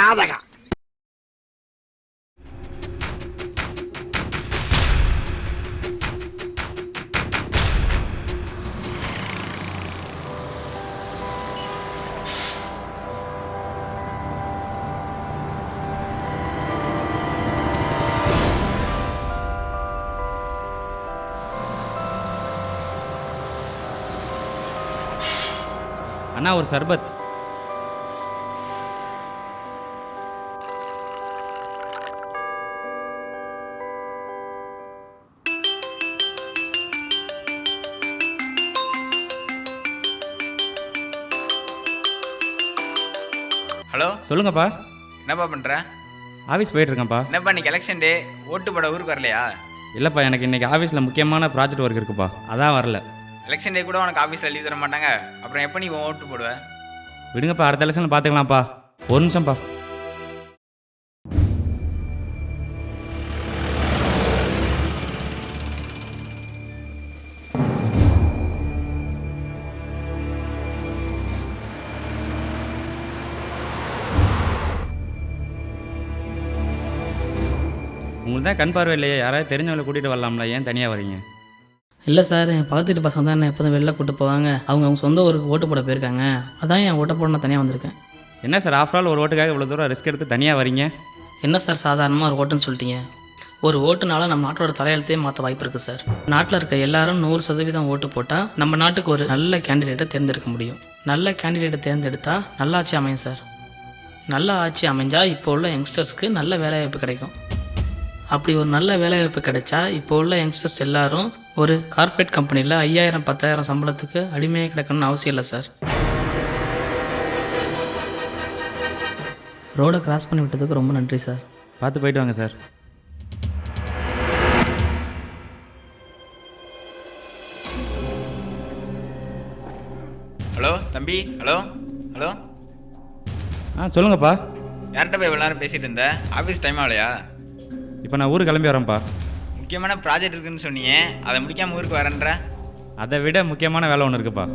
ஜாதகம். அண்ணா ஒரு சர்பத். ஹலோ சொல்லுங்கப்பா. என்னப்பா பண்ணுற? ஆஃபீஸ் போயிட்டுருக்கேன்ப்பா. என்னப்பா இன்னைக்கு எலெக்ஷன் டே, ஓட்டு போட ஊருக்கு வரலையா? இல்லைப்பா, எனக்கு இன்றைக்கி ஆஃபீஸில் முக்கியமான ப்ராஜெக்ட் ஒர்க் இருக்குப்பா, அதான் வரல. எலெக்ஷன் டே கூட உனக்கு ஆஃபீஸில் லீவ் தர மாட்டாங்க, அப்புறம் எப்போ நீ ஓட்டு போடுவ? விடுங்கப்பா, அடுத்த எலெக்ஷனில் பார்த்துக்கலாம்ப்பா. ஒரு நிமிஷம்ப்பா. உங்களுக்கு தான் கண் பார்வை இல்லையே, யாராவது தெரிஞ்சவங்களை கூட்டிகிட்டு வரலாம்ல, ஏன் தனியாக வரீங்க? இல்லை சார், என் பக்கத்து வீட்டு பசங்க தான் என்ன எப்போதும் வெளில கூட்டு போவாங்க. அவங்க சொந்த ஊருக்கு ஓட்டு போட போயிருக்காங்க. அதான் என் ஓட்ட போட நான் தனியாக வந்திருக்கேன். என்ன சார், ஆஃப்டர் ஆல் ஒரு ஓட்டுக்காக இவ்வளோ தூரம் ரிஸ்க் எடுத்து தனியாக வரீங்க? என்ன சார் சாதாரணமாக ஒரு ஓட்டுன்னு சொல்லிட்டீங்க? ஒரு ஓட்டுனால நம்ம நாட்டோட தலையெழுத்தையே மாற்ற வாய்ப்பு இருக்குது சார். நாட்டில் இருக்க எல்லாரும் 100% ஓட்டு போட்டால் நம்ம நாட்டுக்கு ஒரு நல்ல கேண்டிடேட்டை தேர்ந்தெடுக்க முடியும். நல்ல கேண்டிடேட்டை தேர்ந்தெடுத்தால் நல்ல ஆட்சி அமையும் சார். நல்ல ஆட்சி அமைஞ்சால் இப்போ உள்ள யங்ஸ்டர்ஸ்க்கு நல்ல வேலைவாய்ப்பு கிடைக்கும். அப்படி ஒரு நல்ல வேலைவாய்ப்பு கிடைச்சா இப்போ உள்ள யங்ஸ்டர்ஸ் எல்லாரும் ஒரு கார்ப்பரேட் கம்பெனியில் 5000 10,000 சம்பளத்துக்கு அடிமையாக கிடக்கணும்னு அவசியம் இல்லை சார். ரோடை கிராஸ் பண்ணி விட்டதுக்கு ரொம்ப நன்றி சார். பார்த்து போயிட்டு வாங்க சார். ஹலோ தம்பி. Hello hello. சொல்லுங்கப்பா. யார்கிட்ட போய் இவ்வளோ நேரம் பேசிகிட்டு இருந்த? ஆஃபீஸ் டைம் ஆகலையா? இப்போ நான் ஊருக்கு கிளம்பி வரேன்ப்பா. முக்கியமான ப்ராஜெக்ட் இருக்குன்னு சொன்னீங்க, அதை முடிக்காமல் ஊருக்கு வரேன்ற. அதை விட முக்கியமான வேலை ஒன்று இருக்குப்பா.